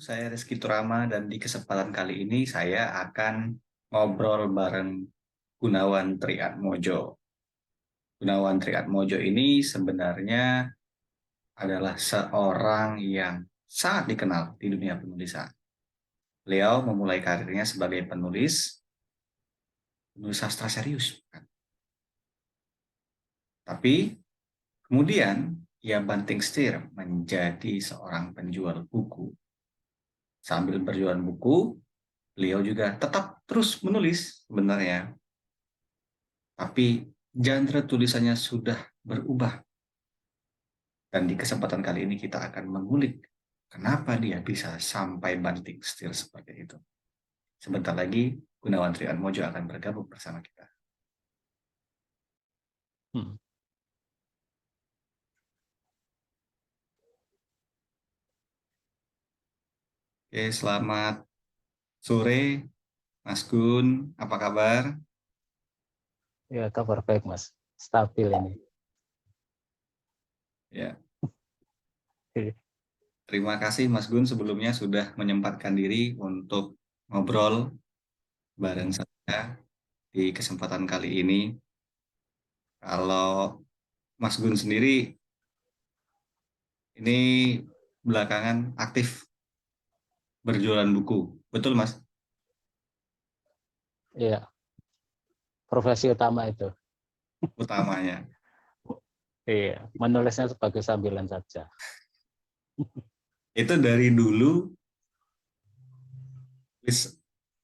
saya Rizky Turama dan di kesempatan kali ini saya akan ngobrol bareng Gunawan Triatmojo. Gunawan Triatmojo ini sebenarnya adalah seorang yang sangat dikenal di dunia penulisan. Beliau memulai karirnya sebagai penulis sastra serius. Tapi kemudian ia banting setir menjadi seorang penjual buku. Sambil berjualan buku, beliau juga tetap terus menulis sebenarnya. Tapi genre tulisannya sudah berubah. Dan di kesempatan kali ini kita akan mengulik kenapa dia bisa sampai banting setir seperti itu. Sebentar lagi Gunawan Triatmojo akan bergabung bersama kita. Hmm. Oke, selamat sore Mas Gun, apa kabar? Ya, kabar baik, Mas. Stabil ini. Ya, Oke. terima kasih Mas Gun sebelumnya sudah menyempatkan diri untuk ngobrol bareng Hmm. saya di kesempatan kali ini. Kalau Mas Gun sendiri ini belakangan aktif berjualan buku, betul Mas? Iya, profesi utama itu. Utamanya. Iya, menulisnya sebagai sambilan saja. Itu dari dulu tulis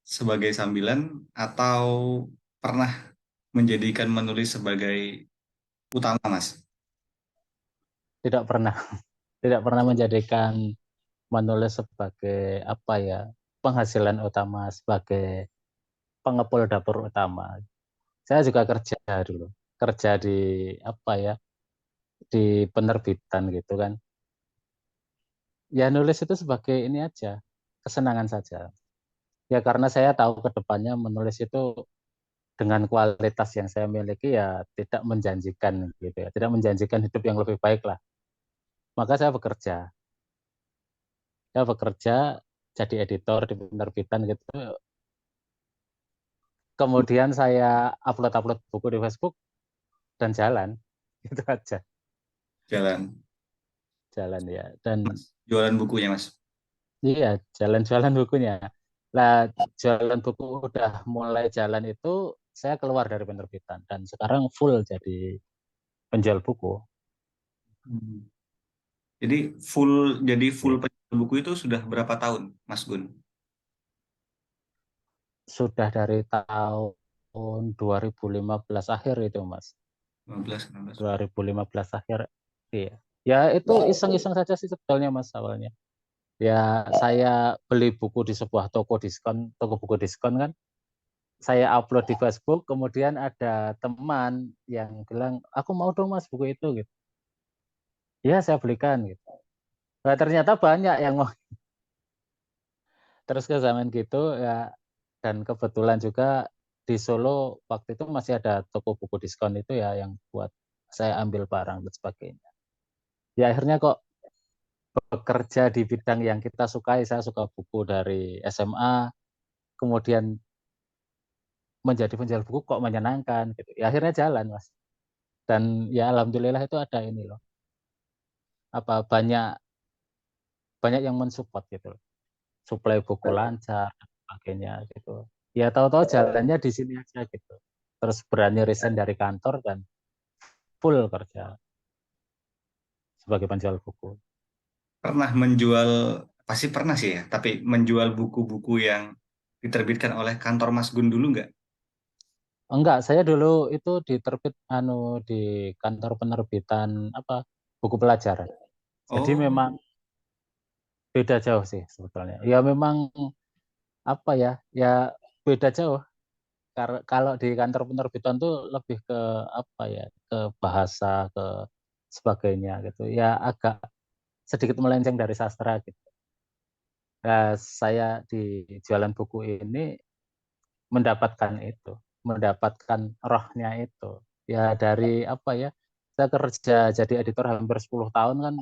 sebagai sambilan atau pernah menjadikan menulis sebagai utama Mas? Tidak pernah, tidak pernah menjadikan menulis sebagai apa ya, penghasilan utama, sebagai pengepul dapur utama. Saya juga kerja dulu, kerja di apa ya, di penerbitan gitu kan. Ya nulis itu sebagai ini aja, kesenangan saja. Ya karena saya tahu ke depannya menulis itu dengan kualitas yang saya miliki ya tidak menjanjikan gitu ya, tidak menjanjikan hidup yang lebih baik lah. Maka saya bekerja jadi editor di penerbitan gitu. Kemudian saya upload buku di Facebook dan jalan, itu aja, Jalan. jalan ya. Dan Mas, jualan bukunya Mas. iya jalan-jalan bukunya. Lah jalan buku udah mulai jalan itu saya keluar dari penerbitan dan sekarang full jadi penjual buku. Hmm. Jadi full Iya. penjual buku itu sudah berapa tahun Mas Gun? Sudah dari tahun 2015 akhir itu, Mas. 15, 16. 2015 akhir. Iya. Ya itu iseng-iseng saja sih sebetulnya, Mas, awalnya. Ya saya beli buku di sebuah toko diskon, toko buku diskon kan. Saya upload di Facebook, kemudian ada teman yang bilang, "Aku mau dong, Mas, buku itu." Gitu. Ya, saya belikan gitu. Nah, ternyata banyak yang mau. Terus ke zaman gitu ya, dan kebetulan juga di Solo waktu itu masih ada toko buku diskon itu ya yang buat saya ambil barang dan sebagainya. Ya akhirnya kok bekerja di bidang yang kita sukai, saya suka buku dari SMA, kemudian menjadi penjual buku kok menyenangkan gitu. Ya akhirnya jalan, Mas. Dan ya alhamdulillah itu ada ini loh. Apa banyak banyak yang mensupport gitu loh. Suplai buku lancar dan sebagainya gitu. Ya tahu-tahu jalannya di sini aja gitu. Terus berani resign dari kantor dan full kerja sebagai penjual buku. Pernah menjual, pasti pernah sih ya, tapi menjual buku-buku yang diterbitkan oleh kantor Mas Gun dulu nggak? Enggak, saya dulu itu diterbit di kantor penerbitan apa buku pelajaran. Jadi Oh, memang beda jauh sih sebetulnya. Ya memang apa ya, ya beda jauh. Kalau di kantor penerbitan tuh lebih ke apa ya, ke bahasa, ke sebagainya gitu. Ya agak sedikit melenceng dari sastra gitu. Nah, saya di jualan buku ini mendapatkan rohnya itu. Ya dari apa ya, saya kerja jadi editor hampir 10 tahun kan,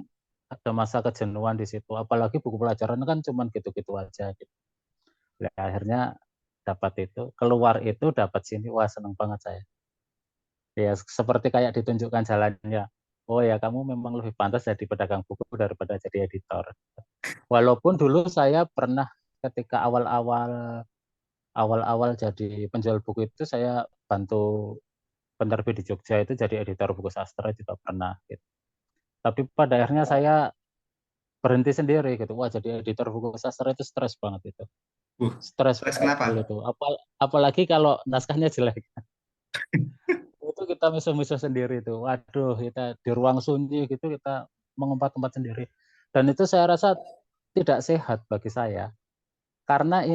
ada masa kejenuhan di situ. Apalagi buku pelajaran kan cuman gitu-gitu aja gitu. Ya, akhirnya dapat itu, keluar itu dapat sini, wah seneng banget saya. Ya seperti kayak ditunjukkan jalannya. Oh ya kamu memang lebih pantas jadi pedagang buku daripada jadi editor. Walaupun dulu saya pernah ketika awal-awal jadi penjual buku itu saya bantu penerbit di Jogja itu jadi editor buku sastra juga pernah gitu. Tapi pada akhirnya saya berhenti sendiri gitu. Wah jadi editor buku sastra itu stres banget itu. Stres Stres betul kenapa? itu. Apalagi kalau naskahnya jelek. Itu kita miso-miso sendiri itu. Waduh, kita di ruang sunyi gitu kita mengumpat-umpat sendiri. Dan itu saya rasa tidak sehat bagi saya. Karena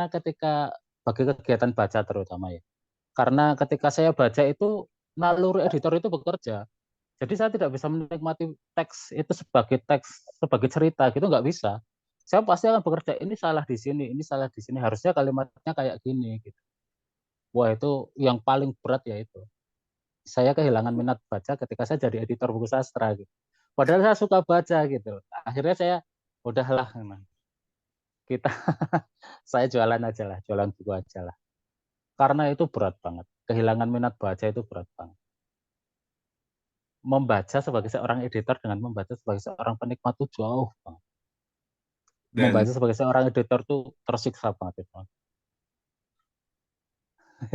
ketika bagi kegiatan baca terutama ya. Karena ketika saya baca itu naluri editor itu bekerja. Jadi saya tidak bisa menikmati teks sebagai cerita gitu nggak bisa. Saya pasti akan bekerja ini salah di sini, ini salah di sini. Harusnya kalimatnya kayak gini gitu. Wah, itu yang paling berat ya itu. Saya kehilangan minat baca ketika saya jadi editor buku sastra gitu. Padahal saya suka baca gitu. Akhirnya saya udahlah kita saya jualan aja lah, jualan buku aja lah. Karena itu berat banget. Kehilangan minat baca itu berat banget. Membaca sebagai seorang editor dengan membaca sebagai seorang penikmat itu jauh banget. Dan Membaca sebagai seorang editor tuh tersiksa banget itu.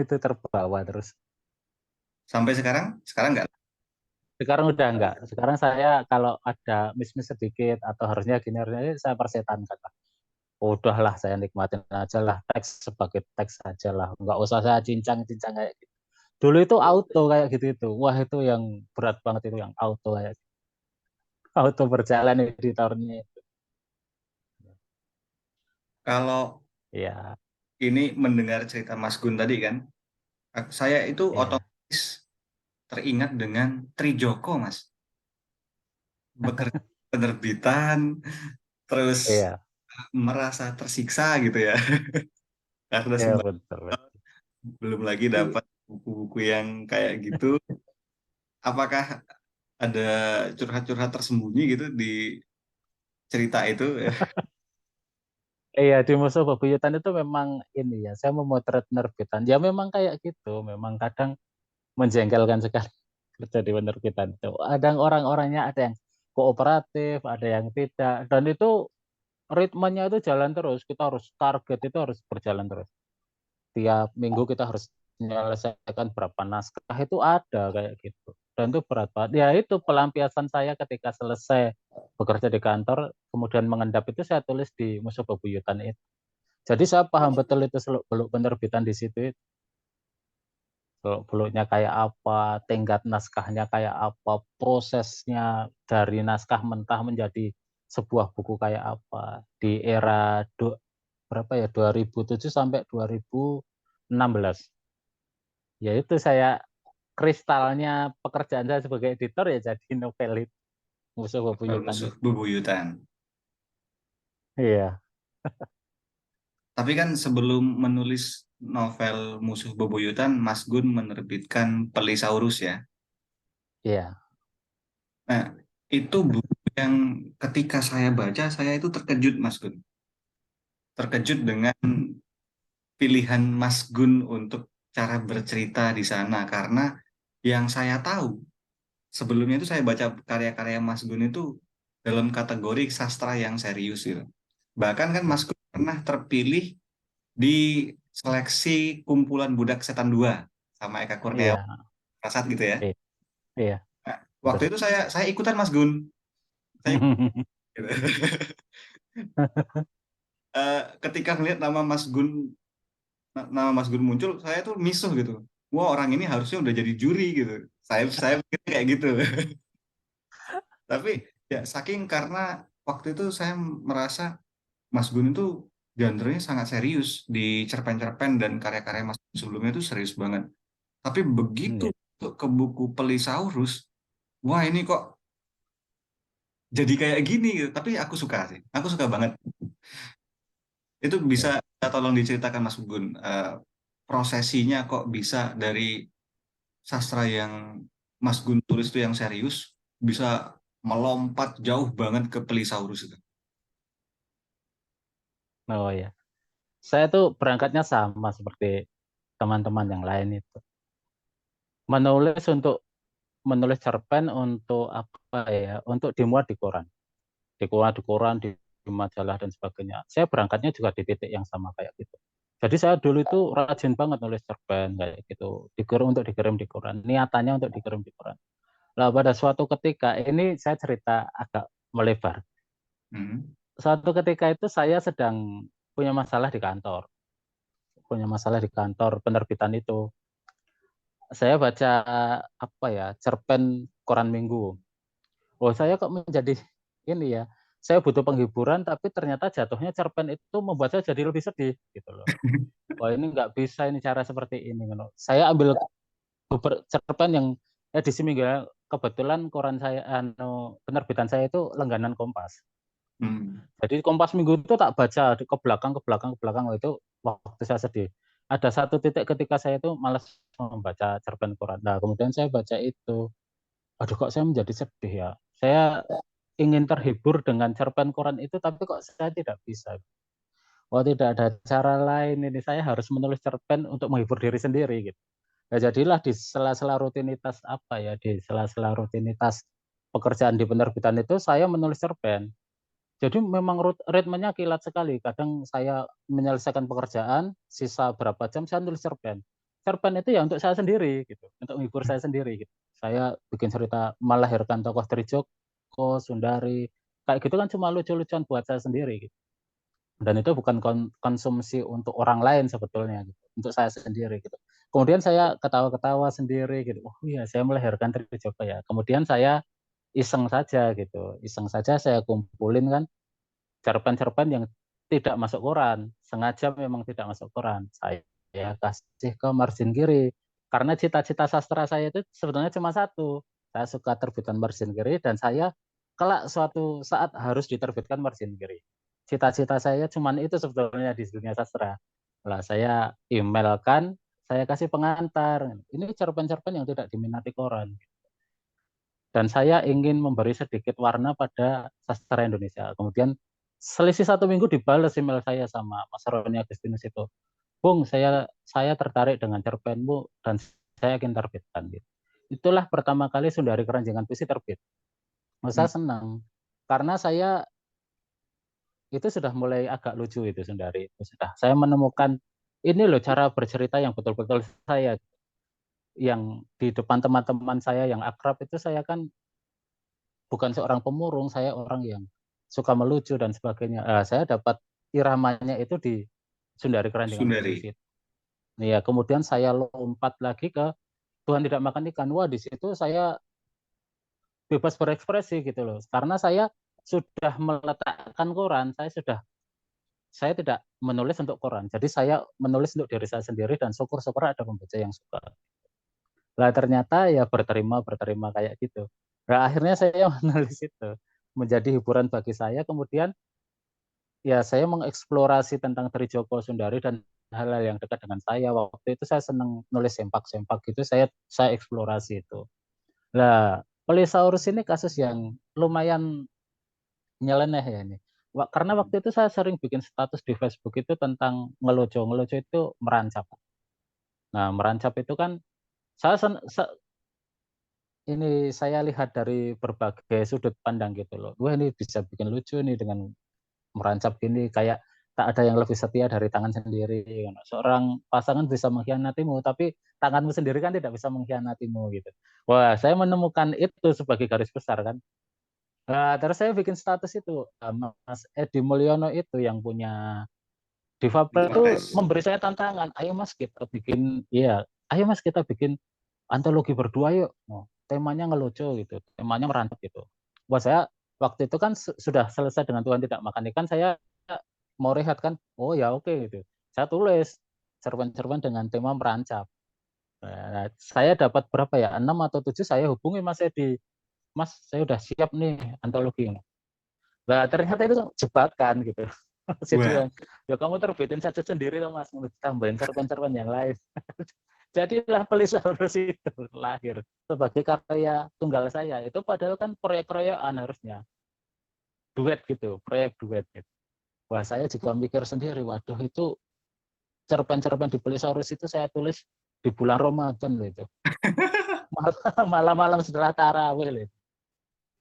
Itu terbawa terus. sampai sekarang nggak. Sekarang udah enggak. Sekarang saya kalau ada miss-miss sedikit atau harusnya ini saya persetankan lah. Udahlah saya nikmatin aja lah teks sebagai teks aja lah. Enggak usah saya cincang-cincang kayak gitu. Dulu itu auto kayak gitu itu. Wah itu yang berat banget itu yang auto kayak gitu. Auto berjalan editornya. Kalau Iya, ini mendengar cerita Mas Gun tadi kan, saya itu iya, otomatis teringat dengan Trijoko, Mas. Bekerja penerbitan, terus iya, merasa tersiksa gitu ya, karena iya betul, betul. belum lagi dapat buku-buku yang kayak gitu. Apakah ada curhat-curhat tersembunyi gitu di cerita itu? Iya di Musuh Bebuyutan itu memang ini ya, saya memotret penerbitan. Ya memang kayak gitu, memang kadang menjengkelkan sekali kerja di penerbitan itu. Ada orang-orangnya ada yang kooperatif, ada yang tidak, dan itu ritmenya itu jalan terus. Kita harus target itu harus berjalan terus. Tiap minggu kita harus menyelesaikan berapa naskah itu ada kayak gitu. Dan itu berat banget. Ya itu pelampiasan saya ketika selesai bekerja di kantor, kemudian mengendap itu saya tulis di Musuh Bebuyutan itu. Jadi saya paham betul itu seluk-beluk penerbitan di situ. Seluk-beluknya kayak apa, tingkat naskahnya kayak apa, prosesnya dari naskah mentah menjadi sebuah buku kayak apa di era berapa ya 2007 sampai 2016. Ya itu saya kristalnya pekerjaan saya sebagai editor ya jadi novelis Musuh Novel Bebuyutan Musuh itu. Bebuyutan. Iya, Tapi kan sebelum menulis novel Musuh Bebuyutan, Mas Gun menerbitkan Pelisaurus ya. iya, Nah, itu buku yang ketika saya baca, saya itu terkejut, Mas Gun. Terkejut dengan pilihan Mas Gun untuk cara bercerita di sana. Karena yang saya tahu, sebelumnya itu saya baca karya-karya Mas Gun itu dalam kategori sastra yang serius gitu. Bahkan kan iya, Mas Gun pernah terpilih di seleksi kumpulan Budak Setan 2 sama Eka Kurniawan iya, Prasad gitu ya. iya, iya, Nah, waktu betul. itu saya ikutan Mas Gun. Saya ikut, gitu. Ketika melihat nama Mas Gun muncul, saya tuh misuh gitu. Wah, orang ini harusnya udah jadi juri gitu. Saya pikir kayak gitu. Tapi ya saking karena waktu itu saya merasa Mas Gun itu genrenya sangat serius di cerpen-cerpen dan karya-karya Mas Gun sebelumnya itu serius banget. Tapi begitu Iya, masuk ke buku Pelisaurus, wah ini kok jadi kayak gini gitu. Tapi aku suka sih. Aku suka banget. Itu bisa iya. tolong diceritakan Mas Gun, prosesinya kok bisa dari sastra yang Mas Gun tulis itu yang serius bisa melompat jauh banget ke Pelisaurus itu. Oh ya, saya tuh berangkatnya sama seperti teman-teman yang lain itu. Menulis untuk menulis cerpen untuk apa ya? Untuk dimuat di koran, di majalah dan sebagainya. Saya berangkatnya juga di titik yang sama kayak gitu. Jadi saya dulu itu rajin banget nulis cerpen kayak gitu, untuk dikirim di koran. Niatannya untuk dikirim di koran. Lah pada suatu ketika, ini saya cerita agak melebar. Hmm. Suatu ketika itu saya sedang punya masalah di kantor, penerbitan itu. Saya baca apa ya, cerpen koran minggu. Oh, saya kok menjadi ini ya. Saya butuh penghiburan, tapi ternyata jatuhnya cerpen itu membuat saya jadi lebih sedih gitu loh. Wah, ini nggak bisa ini cara seperti ini. Saya ambil cerpen yang edisi minggu ya, kebetulan koran saya, penerbitan saya itu langganan Kompas. Hmm. Jadi Kompas Minggu itu tak baca ke belakang itu waktu saya sedih. Ada satu titik ketika saya itu malas membaca cerpen koran. Nah, kemudian saya baca itu. Aduh, kok saya menjadi sedih ya. Saya ingin terhibur dengan cerpen koran itu, tapi kok saya tidak bisa. Oh, tidak ada cara lain ini. Saya harus menulis cerpen untuk menghibur diri sendiri gitu. Nah, jadilah di sela-sela rutinitas apa ya, di sela-sela rutinitas pekerjaan di penerbitan itu saya menulis cerpen. Jadi memang ritmenya kilat sekali. Kadang saya menyelesaikan pekerjaan, sisa berapa jam saya nulis cerpen. Cerpen itu ya untuk saya sendiri gitu, untuk menghibur saya sendiri gitu. Saya bikin cerita melahirkan tokoh Trijoko, Sundari, kayak gitu kan cuma lucu-lucuan buat saya sendiri gitu. Dan itu bukan konsumsi untuk orang lain sebetulnya gitu, untuk saya sendiri gitu. Kemudian saya ketawa-ketawa sendiri gitu. Oh iya, saya melahirkan Trijoko ya. Kemudian saya iseng saja gitu, iseng saja saya kumpulin kan cerpen-cerpen yang tidak masuk koran, sengaja memang tidak masuk koran. Saya kasih ke margin kiri. Karena cita-cita sastra saya itu sebetulnya cuma satu. Saya suka terbitan margin kiri dan saya kelak suatu saat harus diterbitkan margin kiri. Cita-cita saya cuma itu sebetulnya di dunia sastra. Lah saya emailkan, saya kasih pengantar. Ini cerpen-cerpen yang tidak diminati koran. Dan saya ingin memberi sedikit warna pada sastra Indonesia. Kemudian selisih 1 minggu dibalas email saya sama Mas Roni Agustinus itu. Bung, saya tertarik dengan cerpenmu dan saya ingin terbitkan. Gitu. Itulah pertama kali Sundari Keranjingan Puisi terbit. Saya senang karena saya itu sudah mulai agak lucu itu Sundari. Itu sudah saya menemukan ini loh cara bercerita yang betul-betul saya, yang di depan teman-teman saya yang akrab itu saya kan bukan seorang pemurung, saya orang yang suka melucu dan sebagainya. Saya dapat iramanya itu di Sundari Keranjingan Sundari. Puisi. Ya, kemudian saya lompat lagi ke Tuhan Tidak Makan Ikan. Wah, di situ saya bebas berekspresi gitu loh. Karena saya sudah meletakkan koran, saya tidak menulis untuk koran. Jadi saya menulis untuk diri saya sendiri dan syukur-syukur ada pembaca yang suka. Lah ternyata ya berterima kayak gitu. Nah, akhirnya saya menulis itu menjadi hiburan bagi saya. Kemudian ya saya mengeksplorasi tentang Trijoko Sundari dan hal-hal yang dekat dengan saya. Waktu itu saya senang nulis sempak-sempak gitu, saya eksplorasi itu. Nah, Pelisaurus ini kasus yang lumayan nyeleneh ya ini. Karena waktu itu saya sering bikin status di Facebook itu tentang ngelucu. Ngelucu itu merancap. Nah, merancap itu kan saya ini saya lihat dari berbagai sudut pandang gitu loh. Wah, ini bisa bikin lucu nih dengan merancap gini, kayak tak ada yang lebih setia dari tangan sendiri. Seorang pasangan bisa mengkhianatimu, tapi tanganmu sendiri kan tidak bisa mengkhianatimu gitu. Wah, saya menemukan itu sebagai garis besar kan. Nah, terus saya bikin status itu, Mas Edi Mulyono itu yang punya Difabel itu Protes. memberi saya tantangan, ayo Mas kita bikin, iya, ayo Mas kita bikin antologi berdua yuk. Oh, temanya ngelucu gitu, temanya merantau gitu. Wah, saya waktu itu kan sudah selesai dengan Tuhan Tidak Makan Ikan, saya mau rehat kan. Oh ya oke gitu. Saya tulis cerpen-cerpen dengan tema merancap. Nah, saya dapat berapa ya? 6 atau 7 saya hubungi Mas Edi. Mas, saya udah siap nih antologi ini. Nah, ternyata itu jebakan gitu. Saya Wah, bilang, ya kamu terbitin saja sendiri loh Mas, tambahin cerpen-cerpen yang lain. Jadilah Pelisaurus itu lahir sebagai karya tunggal saya. Itu padahal kan proyek-proyekan harusnya. Duet gitu, proyek duet gitu. Wah, saya juga mikir sendiri, waduh itu cerpen-cerpen di Pelisaurus itu saya tulis di bulan Ramadan loh itu. Malam-malam setelah tarawih loh.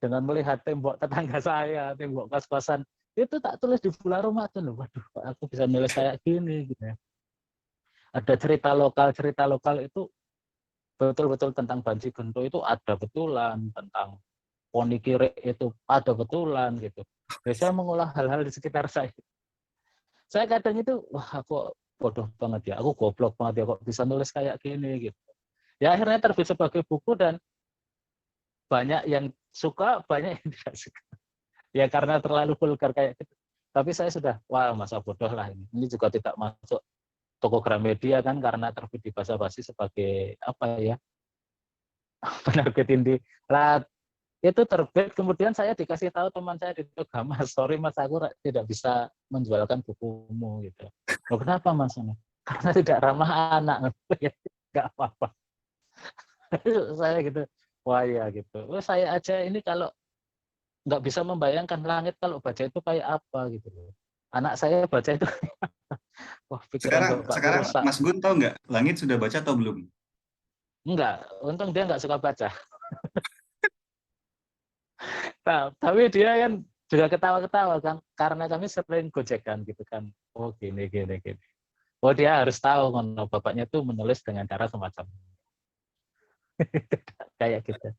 Dengan melihat tembok tetangga saya, tembok kos-kosan, itu tak tulis di bulan Ramadan loh. Waduh, kok aku bisa nulis kayak gini gitu ya. Ada cerita lokal itu betul-betul tentang Banci Gento itu ada betulan, tentang Poni Kiri itu ada betulan gitu. Ya, saya mengolah hal-hal di sekitar saya. Saya kadang itu, wah aku bodoh banget ya, aku goblok banget ya kok bisa nulis kayak gini gitu. Ya akhirnya terbit sebagai buku dan banyak yang suka, banyak yang tidak suka. Ya karena terlalu vulgar kayak gitu. Tapi saya sudah, wah masa bodoh lah ini. Ini juga tidak masuk toko Gramedia kan karena terbit di bahasa basi sebagai apa ya, penerbit indie. Lah itu terbit, kemudian saya dikasih tahu teman saya di Toko, Mas, sorry Mas, aku tidak bisa menjualkan bukumu gitu. Loh, kenapa Mas? Karena tidak ramah anak. Nggak apa-apa. Saya gitu, wah ya gitu. Oh, saya aja ini kalau nggak bisa membayangkan langit kalau baca itu kayak apa gitu loh. Anak saya baca itu, wah pikiran Sekarang bapakku sekarang rusak. Mas Gun tahu nggak, Langit sudah baca atau belum? Enggak, untung dia nggak suka baca. Nah, tapi dia kan juga ketawa-ketawa kan, karena kami sering gojekan gitu kan. Oh gini, gini, gini. Oh dia harus tahu kalau bapaknya tuh menulis dengan cara semacam kayak gitu.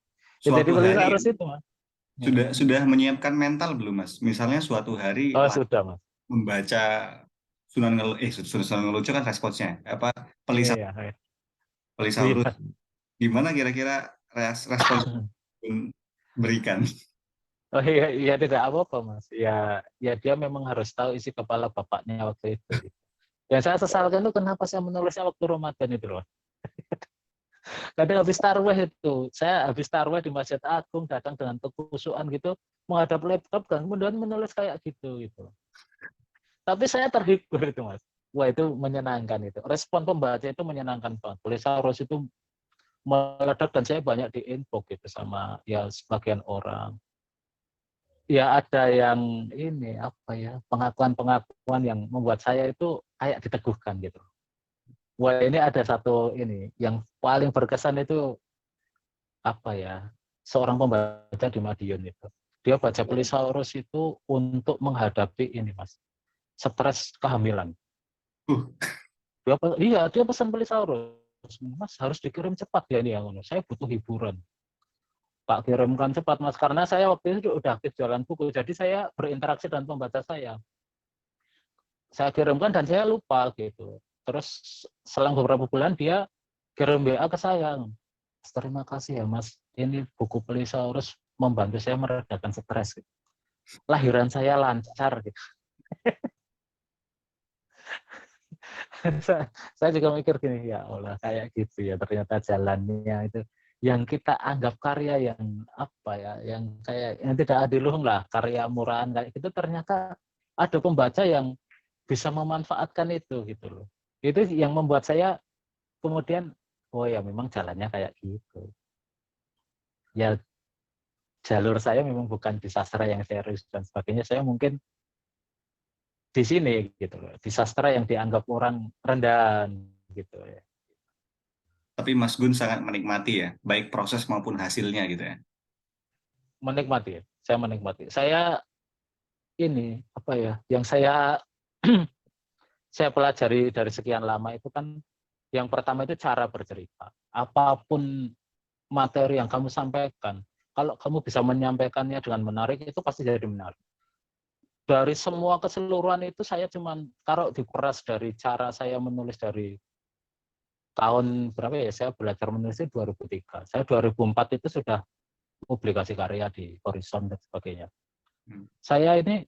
Ya, jadi Suatu penulis hari harus itu Mas. sudah menyiapkan mental belum, Mas? Misalnya suatu hari Oh sudah Mas. membaca Sunan Ngelucu kan responsnya apa, Pelisa Iya, iya. Pelisaurus, Iya. gimana kira-kira respons yang berikan? Oh iya, iya tidak apa-apa Mas. Ya, ya dia memang harus tahu isi kepala bapaknya waktu itu. Yang saya sesalkan itu kenapa saya menulisnya waktu Ramadan itu loh. Kadang habis tarawih itu, saya habis tarawih di Masjid Agung datang dengan kekhusyuan gitu, menghadap laptop kan, kemudian menulis kayak gitu. Tapi saya terhibur itu Mas. Wah itu menyenangkan itu. Respon pembaca itu menyenangkan banget. Polisaurus itu meledak dan saya banyak di inbox gitu sama ya sebagian orang. Ya ada yang ini apa ya, pengakuan-pengakuan yang membuat saya itu kayak diteguhkan gitu. Wah ini ada satu ini yang paling berkesan itu apa ya, seorang pembaca di Madiun itu. Dia baca Polisaurus itu untuk menghadapi ini Mas, stres kehamilan. Uh, Dia pesan Polisaurus. Mas harus dikirim cepat ya ini yang saya butuh hiburan. Pak kirimkan cepat Mas karena saya waktu itu udah aktif jualan buku jadi saya berinteraksi dengan pembaca saya. Saya kirimkan dan saya lupa gitu. Terus selang beberapa bulan dia kirim WA ke saya. Terima kasih ya Mas. Ini buku Polisaurus membantu saya meredakan stres. Gitu. Lahiran saya lancar gitu. Saya juga mikir gini ya Allah kayak gitu ya ternyata jalannya itu yang kita anggap karya yang apa ya yang kayak yang tidak adiluhung lah karya murahan kayak gitu ternyata ada pembaca yang bisa memanfaatkan itu gitu loh. Itu yang membuat saya kemudian oh ya memang jalannya kayak gitu. Ya jalur saya memang bukan di sastra yang serius dan sebagainya. Saya mungkin di sini gitu loh. Di sastra yang dianggap orang rendahan gitu ya. tapi Mas Gun sangat menikmati ya, baik proses maupun hasilnya gitu ya. Menikmati. Saya menikmati. Saya ini apa ya yang saya saya pelajari dari sekian lama itu kan yang pertama itu cara bercerita. Apapun materi yang kamu sampaikan, kalau kamu bisa menyampaikannya dengan menarik, itu pasti jadi menarik. Dari semua keseluruhan itu saya cuman taruh di keras dari cara saya menulis dari tahun berapa ya, saya belajar menulis itu 2003. Saya 2004 itu sudah publikasi karya di Horizon dan sebagainya. Saya ini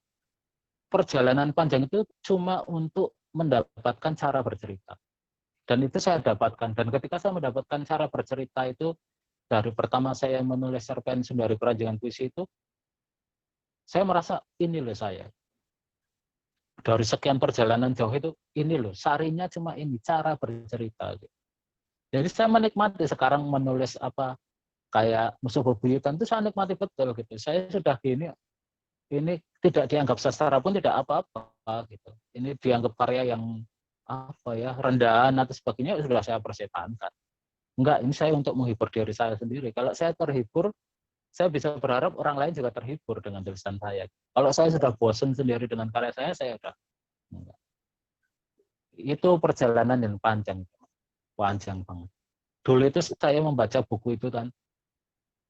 perjalanan panjang itu cuma untuk mendapatkan cara bercerita. Dan itu saya dapatkan. Dan ketika saya mendapatkan cara bercerita itu, dari pertama saya menulis cerpen dari keranjingan puisi itu, saya merasa ini loh saya. Dari sekian perjalanan jauh itu, ini loh, sarinya cuma ini, cara bercerita. Jadi saya menikmati sekarang menulis apa kayak Musuh Bebuyutan itu saya nikmati betul gitu. Saya sudah gini, ini tidak dianggap sastra pun tidak apa-apa gitu. Ini dianggap karya yang apa ya rendahan atau sebagainya sudah saya persetankan. Enggak, ini saya untuk menghibur diri saya sendiri. Kalau saya terhibur, saya bisa berharap orang lain juga terhibur dengan tulisan saya. Kalau saya sudah bosan sendiri dengan karya saya sudah enggak. Itu perjalanan yang panjang, panjang banget. Dulu itu saya membaca buku itu kan,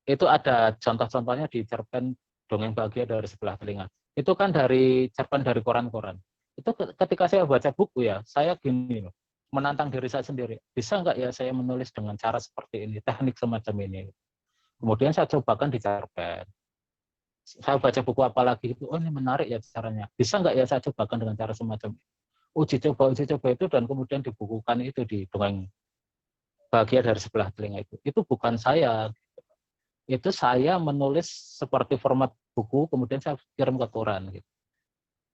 itu ada contoh-contohnya di cerpen Dongeng Bahagia dari Sebelah Telinga. Itu kan dari cerpen dari koran-koran. Itu ketika saya baca buku ya, saya gini loh, menantang diri saya sendiri. Bisa nggak ya saya menulis dengan cara seperti ini, teknik semacam ini. Kemudian saya cobakan di cerpen. Saya baca buku apa lagi itu, oh ini menarik ya caranya. Bisa nggak ya saya cobakan dengan cara semacam ini. Uji coba itu dan kemudian dibukukan itu di Dongeng Bahagia dari Sebelah Telinga itu. Itu bukan saya, itu saya menulis seperti format buku, kemudian saya kirim ke koran. Gitu.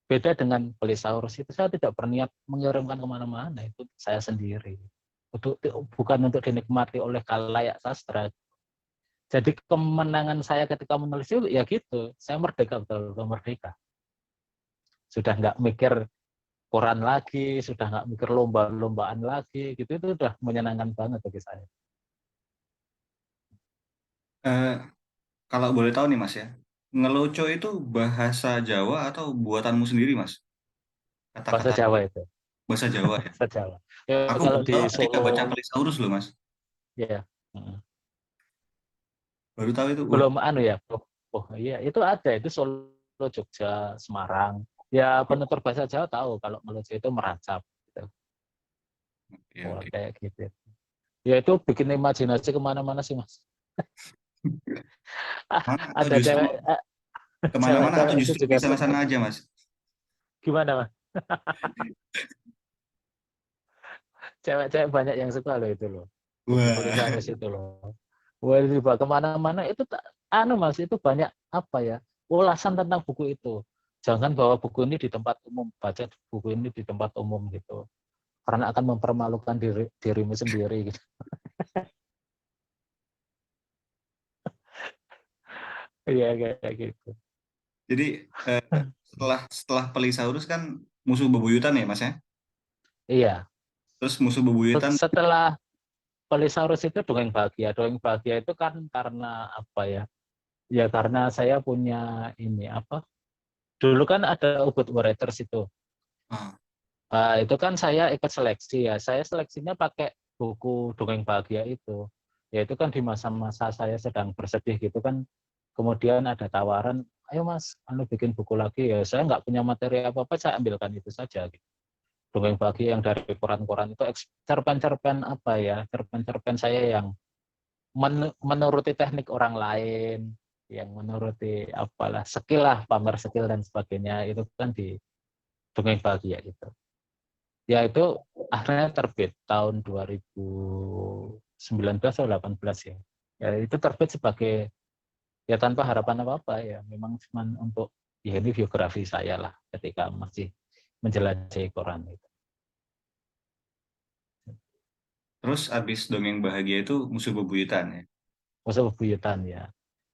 Beda dengan Belisaurus itu, saya tidak berniat mengirimkan kemana-mana, itu saya sendiri. Bukan untuk dinikmati oleh khalayak sastra. Jadi kemenangan saya ketika menulis itu, ya gitu, saya merdeka, betul-betul merdeka. Sudah nggak mikir koran lagi, sudah nggak mikir lomba-lombaan lagi, gitu itu udah menyenangkan banget bagi saya. Eh, Kalau boleh tahu nih Mas ya, ngeloco itu bahasa Jawa atau buatanmu sendiri Mas? Bahasa Kata-kata Jawa itu, bahasa Jawa ya. bahasa Jawa. Ya, Aku kalau baru di tahu ketika baca Solo, Pelisaurus loh Mas. ya. Baru tahu itu. Wah, Belum anu ya. Oh iya, itu ada itu Solo, Jogja, Semarang. Ya penutur bahasa Jawa tahu kalau melucu itu meracap gitu. oke Wah, oke. kayak gitu. Ya itu bikin imajinasi kemana-mana sih mas. Mana atau Ada justru kemana-mana atau cewek-cewek itu justru juga di suka. sana-sana aja Mas? Gimana mas? Cewek-cewek banyak yang suka loh itu loh. Buku Wah, Polisaris itu loh. Wah dibawa kemana-mana itu anu mas itu banyak apa ya ulasan tentang buku itu. Jangan bawa buku ini di tempat umum, baca buku ini di tempat umum gitu. Karena akan mempermalukan dirimu sendiri gitu. Iya kayak gitu. jadi eh, setelah Pelisaurus kan musuh bebuyutan ya Mas ya? Iya. Terus musuh bebuyutan, Setelah Polisaurus itu Dongeng Bahagia. Dongeng Bahagia itu kan karena apa ya? Ya karena saya punya ini apa? Dulu kan ada Ubud Writers itu. ah, Itu kan saya ikut seleksi ya. Saya seleksinya pakai buku Dongeng Bahagia itu. Ya itu kan di masa-masa saya sedang bersedih gitu kan. Kemudian ada tawaran, ayo mas, anu bikin buku lagi ya. Saya nggak punya materi apa-apa, saya ambilkan itu saja. Gitu. Dongeng Bahagia yang dari koran-koran itu cerpen-cerpen apa ya, cerpen-cerpen saya yang menuruti teknik orang lain, yang menuruti apalah skill lah, pamer skill dan sebagainya itu kan di Dongeng Bahagia itu. Ya itu akhirnya terbit tahun 2019 atau 18 ya. Ya itu terbit sebagai ya tanpa harapan apa-apa ya. Memang cuma untuk ya ini biografi saya lah ketika masih menjelajahi koran itu. terus abis dongeng bahagia itu musuh bebuyutan ya. Musuh bebuyutan ya.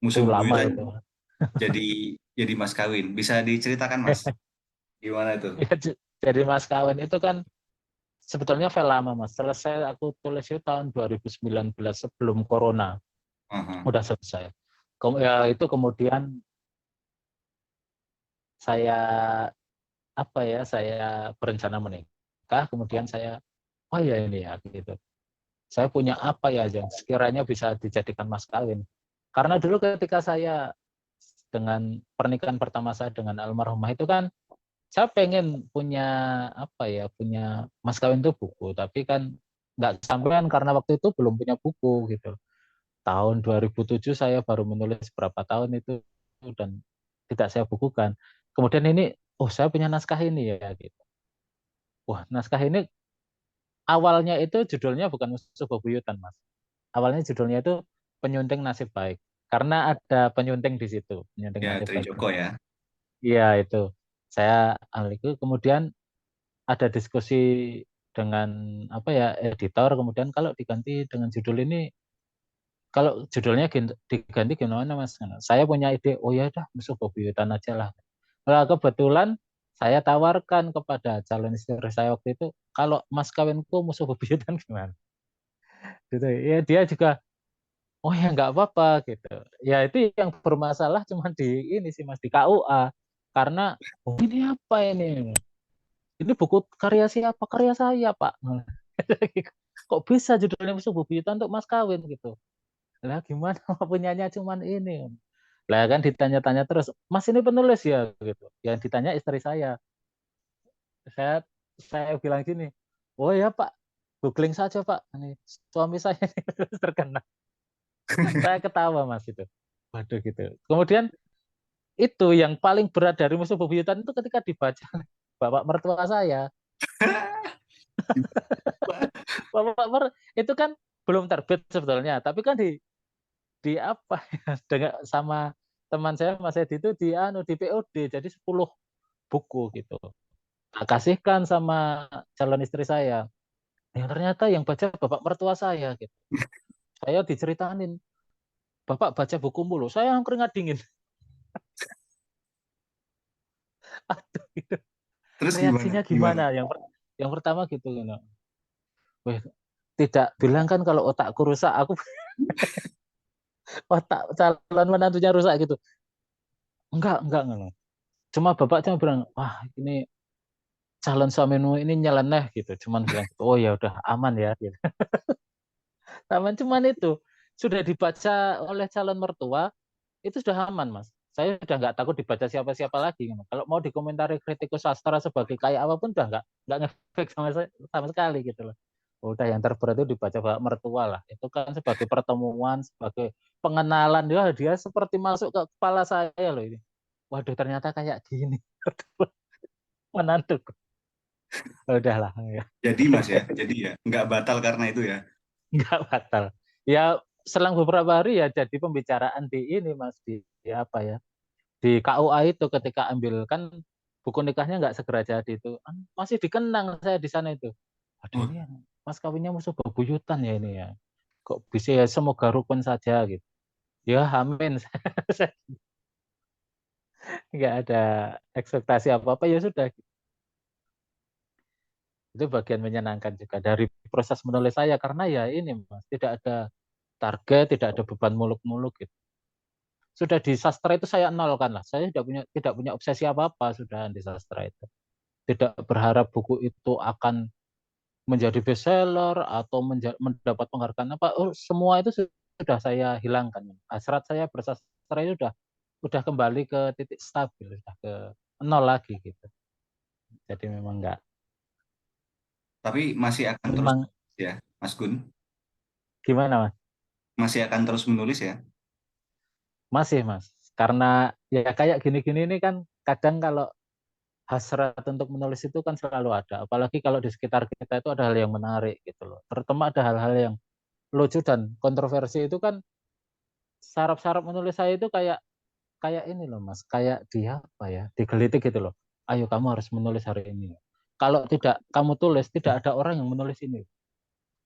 Itu Musuh lama bebuyutan itu. jadi jadi mas kawin. Bisa diceritakan mas, gimana itu? Ya, jadi Mas Kawin itu kan sebetulnya file lama Mas. Selesai aku tulis itu tahun 2019 sebelum Corona. Aha. Udah selesai. Ya itu kemudian saya apa ya saya berencana menikah kemudian saya oh ya ini ya gitu saya punya apa ya yang sekiranya bisa dijadikan mas kawin karena dulu ketika saya dengan pernikahan pertama saya dengan almarhumah itu kan saya pengen punya apa ya punya mas kawin itu buku tapi kan nggak kesampaian karena waktu itu belum punya buku gitu tahun 2007 saya baru menulis berapa tahun itu dan tidak saya bukukan kemudian ini oh saya punya naskah ini ya gitu wah naskah ini awalnya itu judulnya bukan Musuh Bebuyutan, Mas. Awalnya judulnya itu Penyunting Nasib Baik. Karena ada penyunting di situ, penyunting Ya nasib baik. Trijoko ya. Iya, itu. Saya ambil itu kemudian ada diskusi dengan apa ya editor, kemudian kalau diganti dengan judul ini, kalau judulnya diganti gimana mas? Saya punya ide, oh ya udah musuh bebuyutan aja lah. Nah, kebetulan saya tawarkan kepada calon istri saya waktu itu, kalau mas kawinku musuh bebuyutan gimana? Gitu. Ya dia juga, oh ya nggak apa-apa gitu. Ya itu yang bermasalah cuma di ini sih mas, di KUA. Karena oh, ini apa ini? Ini buku karya siapa? Karya saya Pak. Kok bisa judulnya musuh bebuyutan untuk mas kawin gitu? Lah gimana punyanya cuman ini? Lah kan ditanya-tanya terus, mas ini penulis ya gitu. Yang ditanya istri saya. Saya saya bilang gini, oh ya Pak, googling saja Pak. Ini suami saya ini terkena. Saya ketawa mas itu. Waduh gitu. Kemudian itu yang paling berat dari musuh bebuyutan itu ketika dibaca bapak mertua saya. Itu kan belum terbit sebetulnya, tapi kan di apa ya dengan sama teman saya Mas Edi itu di POD jadi 10 buku gitu. Tak kasihkan sama calon istri saya. Yang ternyata yang baca bapak mertua saya gitu. Saya diceritain, "Bapak baca buku mulu." Saya keringat dingin. Aduh, gitu. Terus gimana? Reaksinya Gimana? gimana? Yang pertama gitu gitu. Weh, tidak bilang kan kalau otakku rusak, aku otak calon menantunya rusak gitu. Enggak. Cuma bapak cuma bilang, wah ini calon suamimu ini nyeleneh gitu. Cuman bilang, gitu, oh ya udah aman ya. Gitu. Aman cuman itu sudah dibaca oleh calon mertua itu sudah aman mas. Saya sudah nggak takut dibaca siapa-siapa lagi. Gitu. Kalau mau dikomentari kritikus sastra sebagai kayak apapun udah nggak ngefek sama sekali gitu loh. Udah yang terberat itu dibaca bapak mertua lah. Itu kan sebagai pertemuan, sebagai pengenalan dia seperti masuk ke kepala saya loh ini. Waduh ternyata kayak gini menantu. Udahlah ya. Jadi Mas ya, jadi ya, nggak batal karena itu ya. Nggak batal. Ya selang beberapa hari ya jadi pembicaraan di ini mas di apa ya di KUA itu ketika ambil kan buku nikahnya nggak segera jadi itu masih dikenang saya di sana itu. Aduh Oh, ini mas kawinnya musuh bebuyutan ya ini ya. Kok bisa ya semoga rukun saja gitu. Ya amin. Nggak ada ekspektasi apa-apa ya sudah. Itu bagian menyenangkan juga dari proses menulis saya karena ya ini mas tidak ada target, tidak ada beban muluk-muluk gitu. Sudah di sastra itu saya nolkan lah. Saya tidak punya obsesi apa-apa sudah di sastra itu. Tidak berharap buku itu akan menjadi bestseller atau mendapat penghargaan apa. Oh, semua itu sudah saya hilangkan. Hasrat saya bersastra itu udah kembali ke titik stabil, sudah ke nol lagi gitu. Jadi memang enggak. tapi masih akan terus Memang ya, Mas Gun, gimana mas? masih akan terus menulis ya. Masih mas. Karena ya kayak gini-gini ini kan kadang kalau hasrat untuk menulis itu kan selalu ada. Apalagi kalau di sekitar kita itu ada hal yang menarik gitu loh. Terutama ada hal-hal yang lucu dan kontroversi itu kan saraf-saraf menulis saya itu kayak kayak ini loh Mas, kayak dia apa ya, digelitik gitu loh. Ayo kamu harus menulis hari ini. Kalau tidak kamu tulis, tidak ada orang yang menulis ini.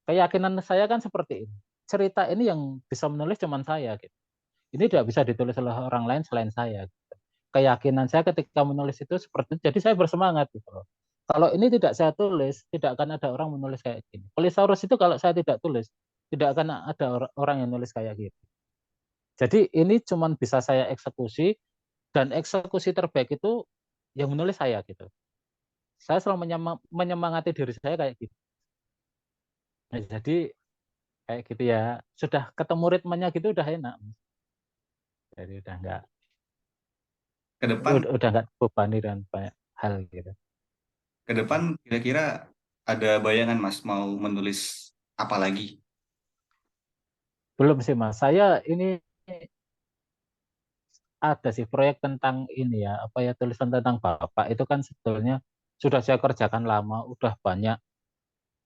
Keyakinan saya kan seperti ini. Cerita ini yang bisa menulis cuma saya gitu. Ini tidak bisa ditulis oleh orang lain selain saya. Gitu. Keyakinan saya ketika menulis itu seperti itu. Jadi saya bersemangat gitu loh. Kalau ini tidak saya tulis, tidak akan ada orang menulis kayak gini. Polisaurus itu kalau saya tidak tulis, tidak akan ada orang yang nulis kayak gitu. Jadi ini cuma bisa saya eksekusi dan eksekusi terbaik itu yang menulis saya gitu. Saya selalu menyemangati diri saya kayak gitu. Nah, jadi kayak gitu ya. Sudah ketemu ritmenya gitu udah enak. Jadi Ke depan, udah nggak terbebani dengan banyak hal gitu. ke depan kira-kira ada bayangan Mas mau menulis apa lagi? Belum sih Mas. Saya ini ada sih proyek tentang ini ya, apa ya tulisan tentang Bapak itu kan sebetulnya sudah saya kerjakan lama, udah banyak,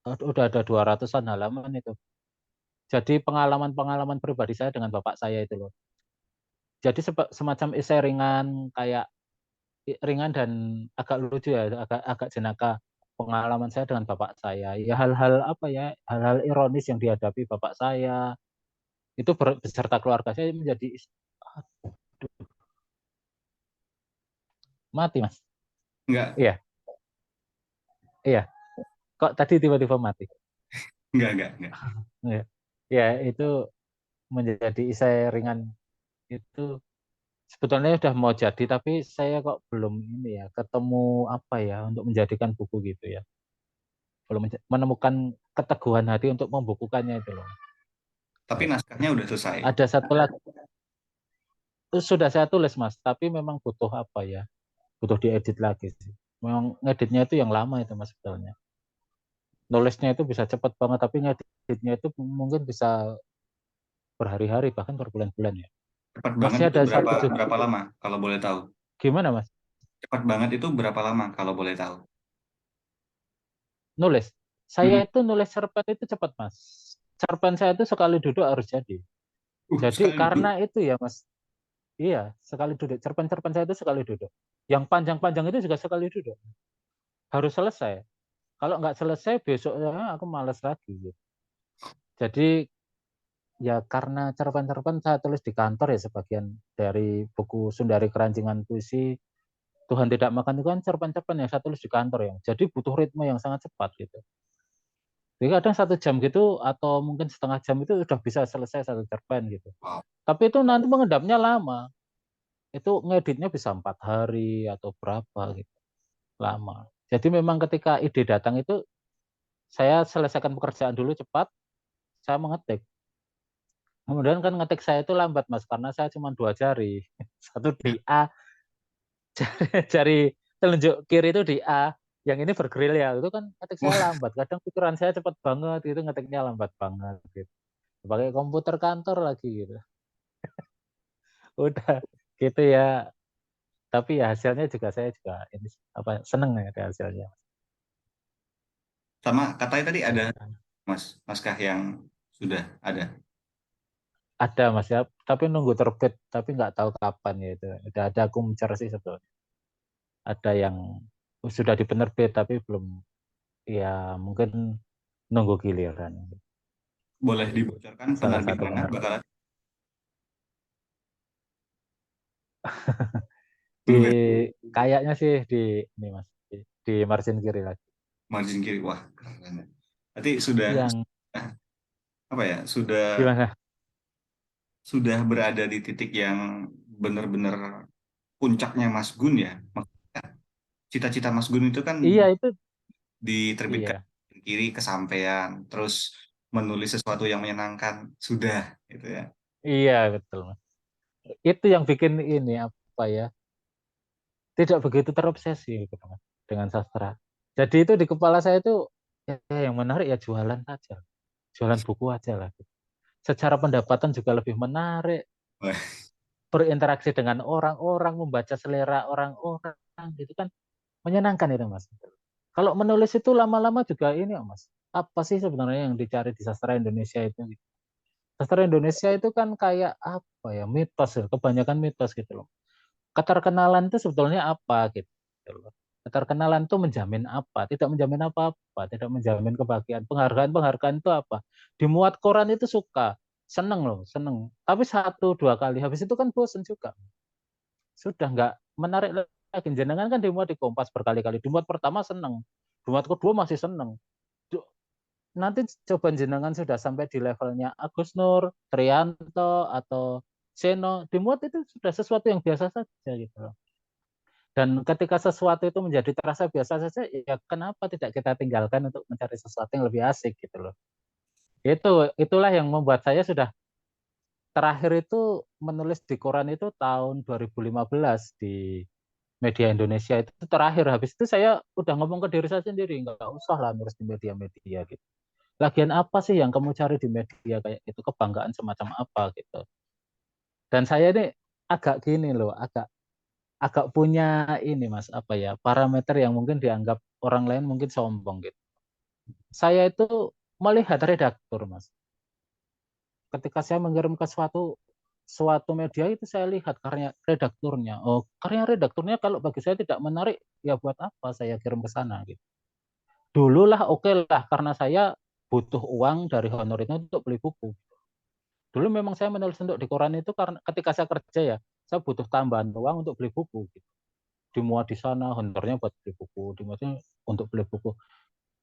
udah ada 200-an halaman itu. Jadi pengalaman-pengalaman pribadi saya dengan Bapak saya itu loh. Jadi semacam esai ringan kayak ringan dan agak lucu ya, agak agak jenaka. pengalaman saya dengan bapak saya. Ya hal-hal apa ya, hal-hal ironis yang dihadapi bapak saya itu beserta keluarga saya menjadi aduh, mati Mas. Enggak, Iya, iya. Kok tadi tiba-tiba mati? enggak. Iya. Ya itu menjadi isai ringan itu sebetulnya udah mau jadi tapi saya kok belum ini ya ketemu apa ya untuk menjadikan buku gitu ya. Belum menemukan keteguhan hati untuk membukukannya itu loh. Tapi naskahnya udah selesai. Ada satu lagi sudah saya tulis Mas, tapi memang butuh apa ya? Butuh diedit lagi sih. Memang ngeditnya itu yang lama itu Mas sebetulnya. Nulisnya itu bisa cepat banget, tapi ngeditnya itu mungkin bisa berhari-hari bahkan berbulan-bulan ya. Cepat banget Masih itu ada berapa satu juga. berapa lama kalau boleh tahu? Gimana Mas? Cepat banget itu berapa lama kalau boleh tahu? Nulis. Hmm. Saya itu nulis cerpen itu cepat Mas. Cerpen saya itu sekali duduk harus jadi. Jadi Sekali duduk. karena itu ya Mas. Iya, sekali duduk. Cerpen-cerpen saya itu sekali duduk. Yang panjang-panjang itu juga sekali duduk. Harus selesai. Kalau nggak selesai besoknya aku malas lagi gitu. Jadi ya karena cerpen-cerpen saya tulis di kantor ya sebagian dari buku Sundari Kerancingan Puisi Tuhan Tidak Makan itu kan cerpen-cerpen yang saya tulis di kantor ya. Jadi butuh ritme yang sangat cepat gitu. Jadi kadang 1 jam gitu atau mungkin setengah jam itu sudah bisa selesai satu cerpen gitu. Wow. Tapi itu nanti pengedapnya lama. Itu ngeditnya bisa 4 hari atau berapa gitu. Lama. Jadi memang ketika ide datang itu saya selesaikan pekerjaan dulu cepat, saya mengetik. Kemudian kan ngetik saya itu lambat Mas, karena saya cuma 2 jari. Satu di A, jari telunjuk kiri itu di A, yang ini bergerilya. Itu kan ngetik saya Wah, lambat. Kadang pikiran saya cepat banget, itu ngetiknya lambat banget. Gitu. Pakai komputer kantor lagi gitu. Udah gitu ya. Tapi ya hasilnya juga saya juga ini apa seneng ya ada hasilnya. sama katanya tadi ada Ya. Mas, naskah yang sudah ada. Ada Mas ya, tapi nunggu terbit, tapi nggak tahu kapan ya itu. Udah ada aku mencar sih sebetulnya. Ada yang sudah di penerbit tapi belum ya mungkin nunggu giliran. Boleh dibocorkan Salah penerbit satu mana penerbit. bakalan? Di Belum ya? kayaknya sih di ini Mas, di margin kiri lagi. Margin kiri. Wah, keren. Berarti sudah Yang apa ya? Sudah gimana? sudah berada di titik yang benar-benar puncaknya Mas Gun ya. Maksudnya, cita-cita Mas Gun itu kan Iya itu diterbitkan iya. kiri kesampaian, terus menulis sesuatu yang menyenangkan, sudah gitu ya. Iya betul Mas. Itu yang bikin ini apa ya? Tidak begitu terobsesi gitu Mas dengan sastra. Jadi itu di kepala saya itu ya, yang menarik ya jualan saja. Jualan buku aja lah. Gitu. Secara pendapatan juga lebih menarik, Wah, berinteraksi dengan orang-orang, membaca selera orang-orang gitu kan menyenangkan itu Mas. Kalau menulis itu lama-lama juga ini ya Mas. Apa sih sebenarnya yang dicari di sastra Indonesia itu? Sastra Indonesia itu kan kayak apa ya mitos ya, kebanyakan mitos gitu loh. Keterkenalan itu sebetulnya apa gitu loh. Keterkenalan itu menjamin apa? Tidak menjamin apa-apa, tidak menjamin kebahagiaan. Penghargaan-penghargaan itu apa? Dimuat koran itu suka, seneng loh, seneng. Tapi 1 2 kali habis itu kan bosen juga. Sudah nggak menarik lagi. Jenengan kan dimuat di Kompas berkali-kali. Dimuat pertama seneng, dimuat kedua masih seneng. Nanti coba jenengan sudah sampai di levelnya Agus Nur, Trianto, atau Seno, dimuat itu sudah sesuatu yang biasa saja gitu loh. Dan ketika sesuatu itu menjadi terasa biasa saja, ya kenapa tidak kita tinggalkan untuk mencari sesuatu yang lebih asik gitu loh. Itulah yang membuat saya sudah terakhir itu menulis di koran itu tahun 2015 di media Indonesia itu terakhir. Habis itu saya udah ngomong ke diri saya sendiri, nggak usah lah nulis di media-media gitu. Lagian apa sih yang kamu cari di media kayak itu, kebanggaan semacam apa gitu. Dan saya ini agak gini loh, agak agak punya ini Mas, apa ya, parameter yang mungkin dianggap orang lain mungkin sombong gitu. Saya itu melihat redaktur Mas. Ketika saya mengirim ke suatu media itu saya lihat karya redakturnya. Oh, karya redakturnya kalau bagi saya tidak menarik, ya buat apa saya kirim ke sana gitu. Dulu lah oke lah, karena saya butuh uang dari honor itu untuk beli buku. Dulu memang saya menulis untuk di koran itu karena ketika saya kerja ya, saya butuh tambahan uang untuk beli buku. Gitu. Dimuat di sana, honornya buat beli buku, dimuatnya untuk beli buku.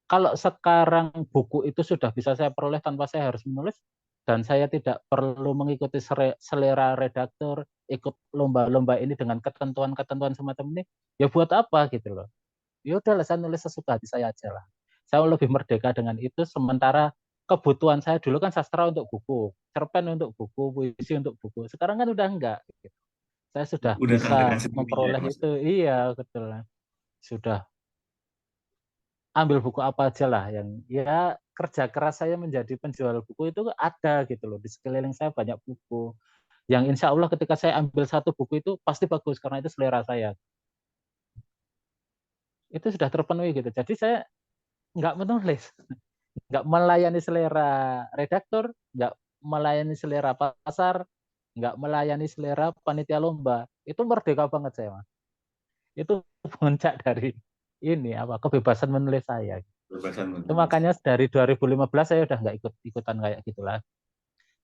Kalau sekarang buku itu sudah bisa saya peroleh tanpa saya harus menulis, dan saya tidak perlu mengikuti selera redaktur, ikut lomba-lomba ini dengan ketentuan-ketentuan semacam ini, ya buat apa gitu loh. Ya udahlah, saya nulis sesuka hati saya aja lah. Saya lebih merdeka dengan itu, sementara kebutuhan saya dulu kan sastra untuk buku, cerpen untuk buku, puisi untuk buku. Sekarang kan udah enggak. Gitu. Saya sudah Udah tantangan bisa sendiri ya, memperoleh Mas. itu. Iya, betul. Sudah ambil buku apa aja lah yang ya kerja keras saya menjadi penjual buku itu ada gitu loh. Di sekeliling saya banyak buku. Yang insya Allah ketika saya ambil satu buku itu pasti bagus karena itu selera saya. Itu sudah terpenuhi gitu. Jadi saya nggak menulis. Nggak melayani selera redaktur, nggak melayani selera pasar, nggak melayani selera panitia lomba. Itu merdeka banget saya, Mas. Itu puncak dari ini apa kebebasan menulis saya. Kebebasan Itu menulis. makanya dari 2015 saya udah nggak ikut-ikutan kayak gitulah.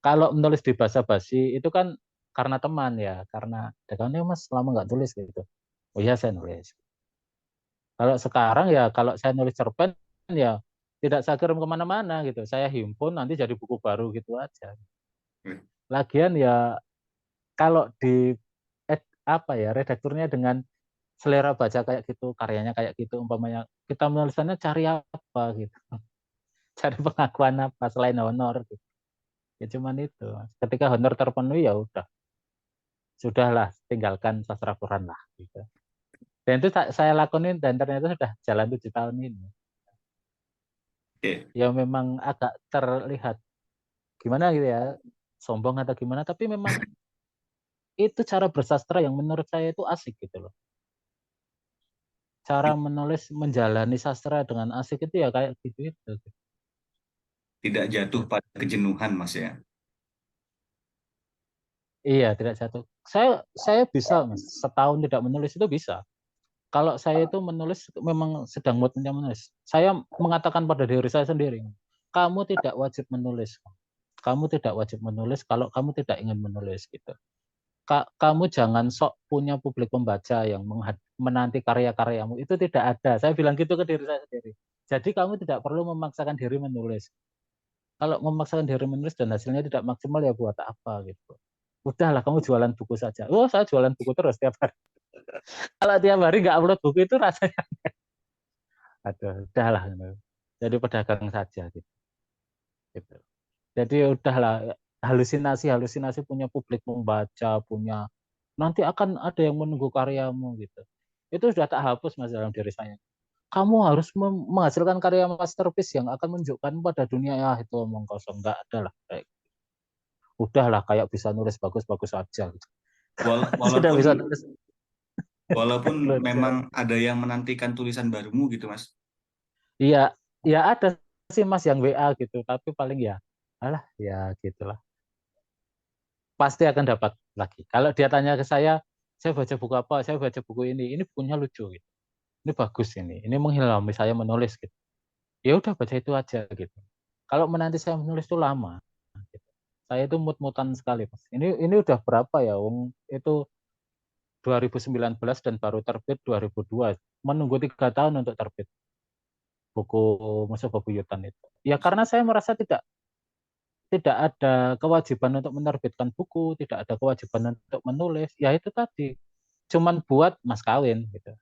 Kalau menulis di bahasa basi itu kan karena teman ya, karena dekannya Mas lama nggak tulis gitu. Oh iya saya nulis. Kalau sekarang ya kalau saya nulis cerpen ya tidak saya kirim kemana-mana gitu. Saya himpun nanti jadi buku baru gitu aja. Lagian ya kalau di apa ya redakturnya dengan selera baca kayak gitu, karyanya kayak gitu, umpamanya kita menulisannya cari apa gitu, cari pengakuan apa selain honor gitu. Ya cuman itu. Ketika honor terpenuhi ya udah, sudahlah tinggalkan sastra Quran lah gitu. Dan itu saya lakuin dan ternyata sudah jalan 7 tahun ini. Oke. Ya memang agak terlihat gimana gitu ya, sombong atau gimana, tapi memang itu cara bersastra yang menurut saya itu asik gitu loh. Cara menulis menjalani sastra dengan asik itu ya kayak gitu itu. Tidak jatuh pada kejenuhan, Mas ya. Iya, tidak satu. Saya bisa Mas, setahun tidak menulis itu bisa. Kalau saya itu menulis memang sedang moodnya menulis. Saya mengatakan pada diri saya sendiri, kamu tidak wajib menulis. Kamu tidak wajib menulis kalau kamu tidak ingin menulis gitu. Kamu jangan sok punya publik pembaca yang menanti karya-karyamu. Itu tidak ada. Saya bilang gitu ke diri saya sendiri. Jadi kamu tidak perlu memaksakan diri menulis. Kalau memaksakan diri menulis dan hasilnya tidak maksimal ya buat apa gitu. Udahlah kamu jualan buku saja. Oh saya jualan buku terus tiap hari. Kalau tiap hari nggak upload buku itu rasanya, aduh, udahlah. Gitu. Jadi pedagang saja gitu. Gitu. Jadi udahlah halusinasi punya publik membaca, punya nanti akan ada yang menunggu karyamu gitu. Itu sudah tak hapus Mas dalam diri saya. Kamu harus menghasilkan karya masterpiece yang akan menunjukkan pada dunia ya itu omong kosong nggak ada lah kayak udahlah kayak bisa nulis bagus-bagus aja gitu. Sudah Walaupun bisa nulis walaupun kerja. memang ada yang menantikan tulisan barumu gitu, Mas. Iya, ya ada sih Mas yang WA gitu, tapi paling ya alah ya gitulah. Pasti akan dapat lagi. Kalau dia tanya ke saya baca buku apa? Saya baca buku ini bukunya lucu gitu. Ini bagus ini menghilami saya menulis gitu. Ya udah baca itu aja gitu. Kalau menanti saya menulis itu lama. Gitu. Saya itu mut-mutan sekali, Mas. Ini udah berapa ya, Wong? Itu 2019 dan baru terbit 2002. Menunggu 3 tahun untuk terbit buku Musuh Bebuyutan itu. Ya karena saya merasa tidak tidak ada kewajiban untuk menerbitkan buku, tidak ada kewajiban untuk menulis. Ya itu tadi, cuman buat mas kawin gitu.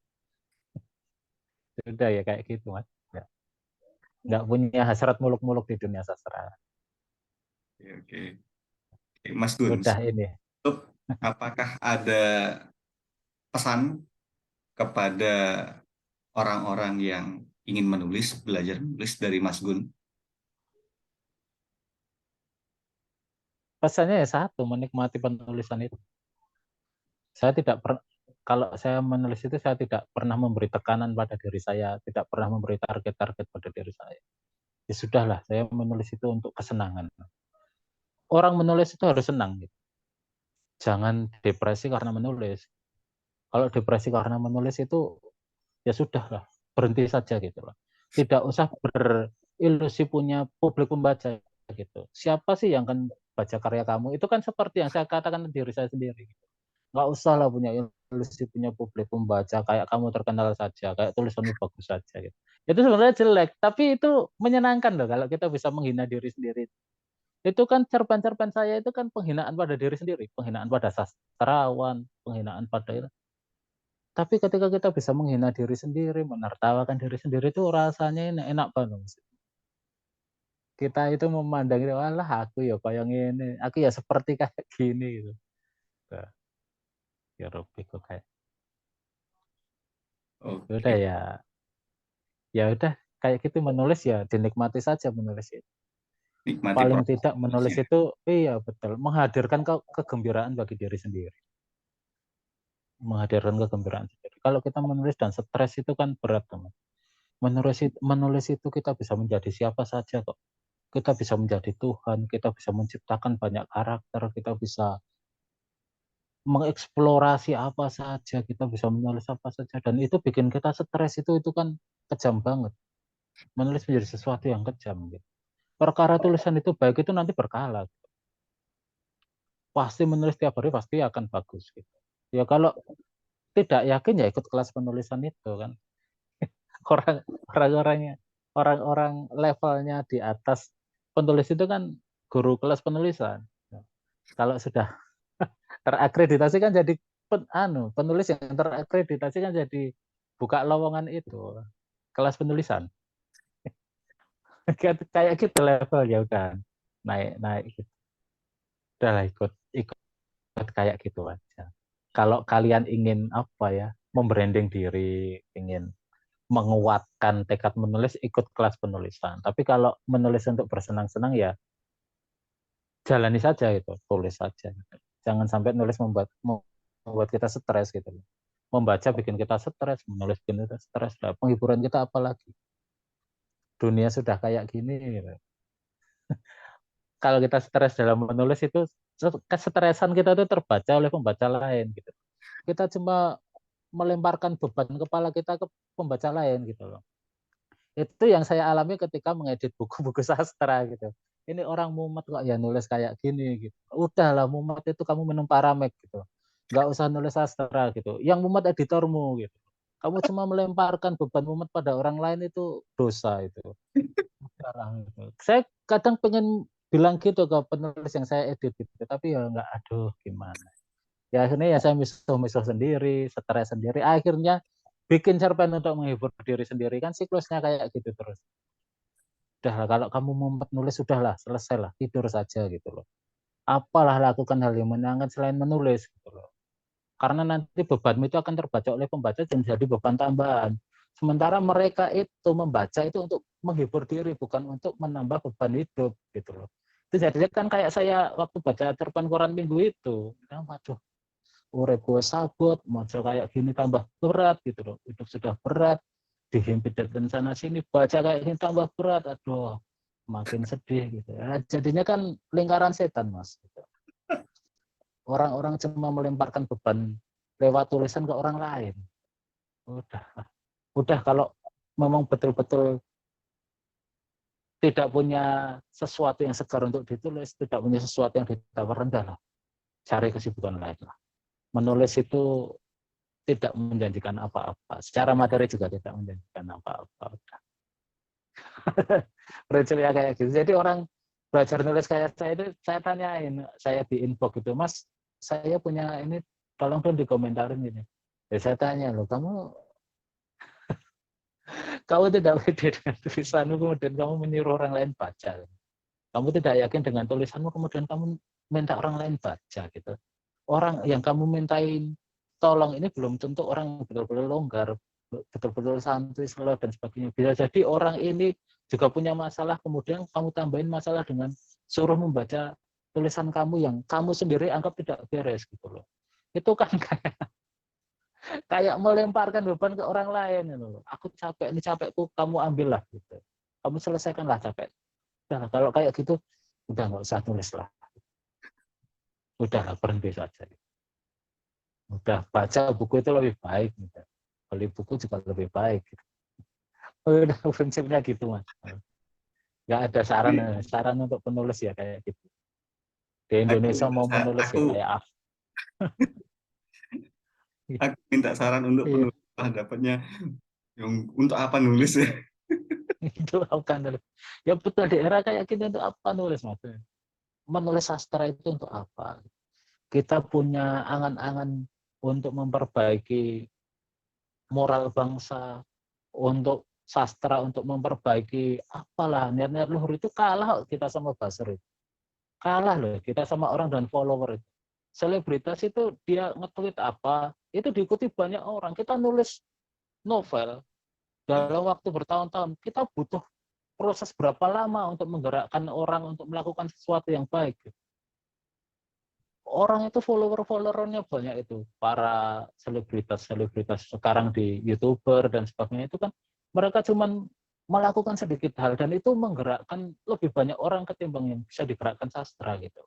Sudah ya kayak gitu mas. Ya. Nggak punya hasrat muluk-muluk di dunia sastra. Oke, oke. Oke, Mas Gun, Udah ini. apakah ada pesan kepada orang-orang yang ingin menulis, belajar menulis dari Mas Gun? Pesannya ya satu, menikmati penulisan itu. Saya tidak pernah kalau saya menulis itu saya tidak pernah memberi tekanan pada diri saya, tidak pernah memberi target-target pada diri saya. Ya sudahlah, saya menulis itu untuk kesenangan. Orang menulis itu harus senang. Gitu. Jangan depresi karena menulis. Kalau depresi karena menulis itu ya sudahlah, berhenti saja gitu loh. Tidak usah berilusi punya publik pembaca gitu. Siapa sih yang akan baca karya kamu? Itu kan seperti yang saya katakan diri saya sendiri. Nggak usah lah punya ilusi punya publik pembaca kayak kamu terkenal saja, kayak tulisanmu bagus saja gitu. Itu sebenarnya jelek, tapi itu menyenangkan loh kalau kita bisa menghina diri sendiri. Itu kan cerpen-cerpen saya itu kan penghinaan pada diri sendiri, penghinaan pada sastrawan, penghinaan pada. Tapi ketika kita bisa menghina diri sendiri, menertawakan diri sendiri itu rasanya enak banget. Kita itu memandang, walah aku ya kayak gini, aku ya seperti kayak gini gitu. Nah, ya Robi kok kayak udah Oke, ya udah kayak gitu menulis ya dinikmati saja menulis itu. nikmati Paling proses tidak menulis menulisnya. itu iya betul menghadirkan kegembiraan bagi diri sendiri. Menghadirkan kegembiraan sendiri. Kalau kita menulis dan stres itu kan berat teman. Menulis itu kita bisa menjadi siapa saja kok. Kita bisa menjadi Tuhan, kita bisa menciptakan banyak karakter, kita bisa mengeksplorasi apa saja, kita bisa menulis apa saja dan itu bikin kita stres itu kan kejam banget. Menulis menjadi sesuatu yang kejam gitu. Perkara tulisan itu baik itu nanti berkala. Pasti menulis tiap hari pasti akan bagus gitu. Ya kalau tidak yakin ya ikut kelas penulisan itu kan. Orang-orangnya orang-orang levelnya di atas penulis itu kan guru kelas penulisan. Kalau sudah terakreditasi kan jadi penulis yang terakreditasi kan jadi buka lowongan itu kelas penulisan. Kayak gitu level ya udah naik naik gitu. Udahlah ikut ikut kayak gitu aja. Kalau kalian ingin apa ya membranding diri, ingin menguatkan tekad menulis, ikut kelas penulisan. Tapi kalau menulis untuk bersenang-senang ya jalani saja gitu, tulis saja. Jangan sampai nulis membuat kita stres gitu. Membaca bikin kita stres, menulis bikin kita stres. Nah, penghiburan kita apalagi? Dunia sudah kayak gini. Gitu. Kalau kita stres dalam menulis itu kesetresan kita itu terbaca oleh pembaca lain gitu. Kita cuma melemparkan beban kepala kita ke pembaca lain gitu loh. Itu yang saya alami ketika mengedit buku-buku sastra gitu. Ini orang mumet kok ya nulis kayak gini gitu. Udahlah mumet itu kamu minum Paramek gitu. Nggak usah nulis sastra gitu. Yang mumet editormu gitu. Kamu cuma melemparkan beban mumet pada orang lain itu dosa itu. Udahlah, gitu. Saya kadang pengen bilang gitu ke penulis yang saya edit gitu. Tapi ya nggak aduh gimana. Ya akhirnya ya saya misuh-misuh sendiri, stres sendiri. Akhirnya bikin cerpen untuk menghibur diri sendiri kan siklusnya kayak gitu terus. Udah kalau kamu mau nulis sudahlah selesailah tidur saja gitu loh. Apalah lakukan hal yang menyenangkan selain menulis gitu loh. Karena nanti bebanmu itu akan terbaca oleh pembaca dan jadi beban tambahan. Sementara mereka itu membaca itu untuk menghibur diri bukan untuk menambah beban hidup gitu loh. Itu jadinya kan kayak saya waktu baca cerpen koran minggu itu. Waduh, urip gue sabut, model kayak gini tambah berat gitu loh. Hidup sudah berat, dihimpit dan sana sini, baca kayak gini tambah berat, aduh, makin sedih gitu. Ya, jadinya kan lingkaran setan mas. Gitu. Orang-orang cuma melemparkan beban lewat tulisan ke orang lain. Udah, udah kalau memang betul-betul tidak punya sesuatu yang segar untuk ditulis, tidak punya sesuatu yang ditawar rendah lah, cari kesibukan lain lah. Menulis itu tidak menjanjikan apa-apa. Secara materi juga tidak menjanjikan apa-apa. Prinsipnya kayak gitu. Jadi orang belajar nulis kayak saya itu, saya tanyain, saya di inbox gitu, Mas, saya punya ini, tolong dong dikomentarin gini. Ya, saya tanya loh, kamu tidak pede dengan tulisanmu, kemudian kamu menyuruh orang lain baca. Kamu tidak yakin dengan tulisanmu, kemudian kamu minta orang lain baca gitu. Orang yang kamu mintain tolong ini belum tentu orang betul-betul longgar, betul-betul santuy, slow dan sebagainya. Bisa jadi orang ini juga punya masalah, kemudian kamu tambahin masalah dengan suruh membaca tulisan kamu yang kamu sendiri anggap tidak beres gitu loh. Itu kan kayak melemparkan beban ke orang lain gitu loh. Aku capek, ini capekku kamu ambillah gitu. Kamu selesaikanlah capek. Nah, kalau kayak gitu udah nggak usah tulis lah. Udahlah berhenti saja. Udah baca buku itu lebih baik. Gitu. Beli buku juga lebih baik. Gitu. Udah prinsipnya gitu Mas. Nggak ada saran Jadi saran untuk penulis ya kayak gitu. Di Indonesia mau menulis ya kayak apa? aku minta saran untuk Iya, penulis, dapatnya yang untuk apa nulis ya? itu akan nulis. Ya betul di era kayak gini untuk apa nulis Mas? Menulis sastra itu untuk apa? Kita punya angan-angan untuk memperbaiki moral bangsa, untuk sastra, untuk memperbaiki apalah niat-niat luhur itu kalah kita sama buzzer itu. Kalah loh kita sama orang dan follower itu. Selebritas itu dia nge-tweet apa, itu diikuti banyak orang. Kita nulis novel dalam waktu bertahun-tahun, kita butuh proses berapa lama untuk menggerakkan orang untuk melakukan sesuatu yang baik. Orang itu follower-followernya banyak itu, para selebritas-selebritas sekarang di YouTuber dan sebagainya itu kan mereka cuman melakukan sedikit hal dan itu menggerakkan lebih banyak orang ketimbang yang bisa digerakkan sastra gitu.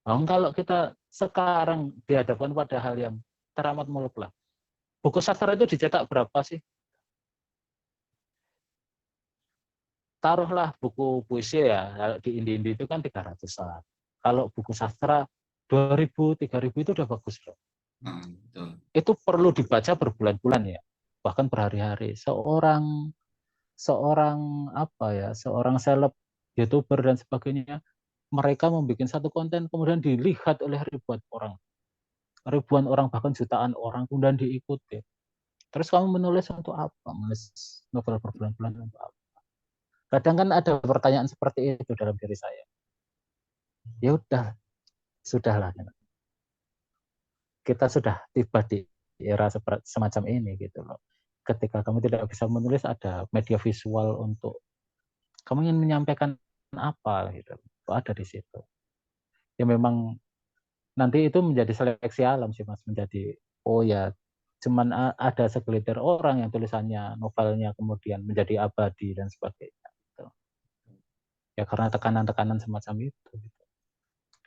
Nah, kalau kita sekarang dihadapkan pada hal yang teramat muluk lah, buku sastra itu dicetak berapa sih? Taruhlah buku puisi ya, kalau di Indi-Indi itu kan 300-an. Kalau buku sastra 2000, 3000 itu udah bagus loh. Betul. Itu perlu dibaca berbulan-bulan ya, bahkan berhari-hari. Seorang seorang apa ya, seorang seleb, YouTuber dan sebagainya, mereka membuat satu konten kemudian dilihat oleh ribuan orang bahkan jutaan orang kemudian diikuti. Terus kamu menulis untuk apa? Menulis novel berbulan-bulan untuk apa? Kadang kan ada pertanyaan seperti itu dalam diri saya. Ya udah, sudahlah. Kita sudah tiba di era semacam ini gitu loh. Ketika kamu tidak bisa menulis, ada media visual untuk kamu ingin menyampaikan apa gitu. Itu ada di situ. Ya memang nanti itu menjadi seleksi alam sih Mas, menjadi oh ya cuman ada segelintir orang yang tulisannya novelnya kemudian menjadi abadi dan sebagainya gitu. Ya karena tekanan-tekanan semacam itu gitu.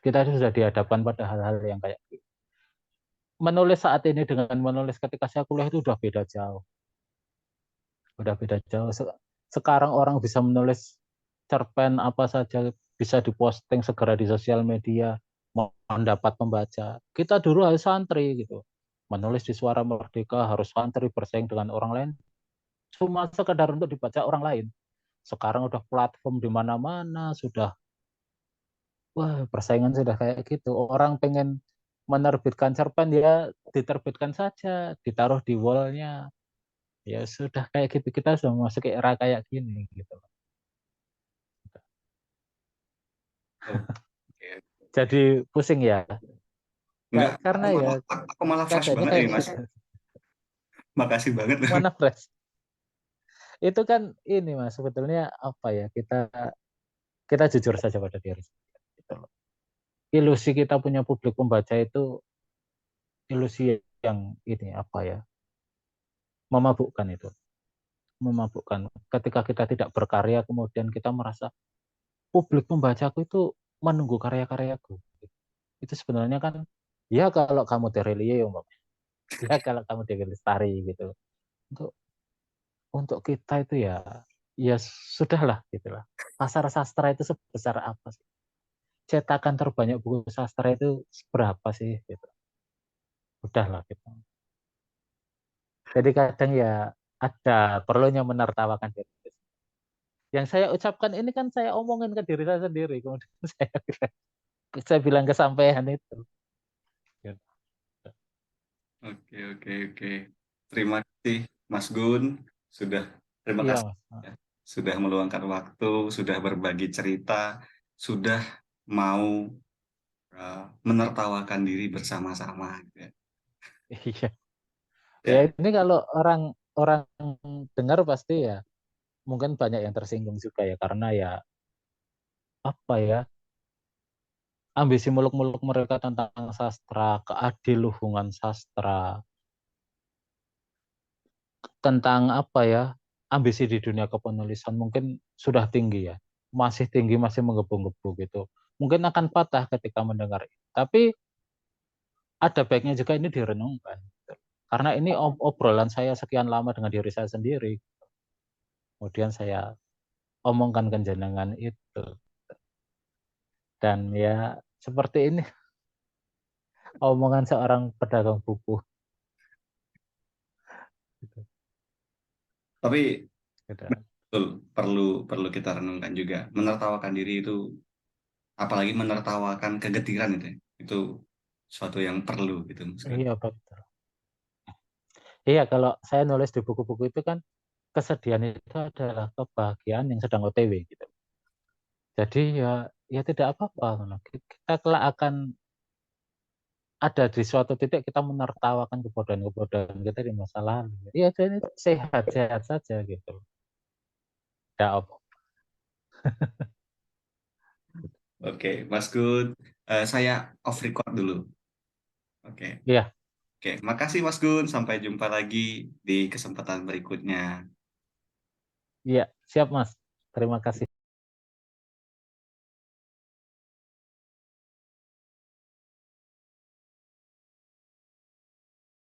Kita sudah dihadapkan pada hal-hal yang kayak gitu. Menulis saat ini dengan menulis ketika saya kuliah itu udah beda jauh. Udah beda jauh. Sekarang orang bisa menulis cerpen apa saja, bisa diposting segera di sosial media, mendapat pembaca. Kita dulu harus santri gitu. Menulis di Suara Merdeka harus santri bersaing dengan orang lain, cuma sekedar untuk dibaca orang lain. Sekarang udah platform di mana-mana, sudah wah persaingan sudah kayak gitu. Orang pengen menerbitkan cerpen ya diterbitkan saja, ditaruh di wall-nya. Ya sudah kayak gitu, kita sudah masuk ke era kayak gini gitu. Oke, oke. Jadi pusing ya. Enggak, Karena ya aku malah fresh keadaannya banget kayak nih, Mas. gitu. Makasih banget. Mana fresh? Itu kan ini Mas, sebetulnya apa ya, kita kita jujur saja pada diri sendiri, gitu loh. Ilusi kita punya publik pembaca itu ilusi yang ini apa ya, memabukkan itu. Memabukkan. Ketika kita tidak berkarya kemudian kita merasa publik pembacaku itu menunggu karya-karyaku. Itu sebenarnya kan ya kalau kamu Terelie ya kalau kamu Dewi Lestari gitu. Untuk kita itu ya ya sudahlah gitulah. Pasar sastra itu sebesar apa sih? Cetakan terbanyak buku sastra itu berapa sih gitu. Udahlah gitu. Jadi kadang ya ada perlunya menertawakan diri. Yang saya ucapkan ini kan saya omongin ke diri saya sendiri, kemudian saya bilang kesampaian itu. Gitu. Oke, oke, oke. Terima kasih, Mas Gun. Sudah, terima Iya kasih mas. ya. Sudah meluangkan waktu, sudah berbagi cerita, sudah mau menertawakan diri bersama-sama, gitu ya. Iya. Ya Ya, ini kalau orang orang dengar pasti ya mungkin banyak yang tersinggung juga ya karena ya apa ya ambisi muluk-muluk mereka tentang sastra, keadiluhungan sastra, tentang apa ya, ambisi di dunia kepenulisan mungkin sudah tinggi ya, masih tinggi, masih menggebu-gebu gitu. Mungkin akan patah ketika mendengar ini. Tapi ada baiknya juga ini direnungkan. Gitu. Karena ini obrolan saya sekian lama dengan diri saya sendiri. kemudian saya omongkan ke jenengan itu. Dan ya seperti ini omongan seorang pedagang buku gitu, Tapi gitu. betul, perlu perlu kita renungkan juga. Menertawakan diri itu, apalagi menertawakan kegetiran itu, ya, itu suatu yang perlu gitu, Mas Gun. Iya betul. Iya kalau saya nulis di buku-buku itu kan kesedihan itu adalah kebahagiaan yang sedang OTW gitu. Jadi ya tidak apa-apa ngono. Kita kelak akan ada di suatu titik kita menertawakan kebodohan-kebodohan kita di masa lalu. Iya jadi sehat-sehat saja gitu. Tidak apa. Oke, Mas Gun, saya off record dulu. Oke, Iya, oke, makasih Mas Gun. Sampai jumpa lagi di kesempatan berikutnya. iya, siap Mas. Terima kasih.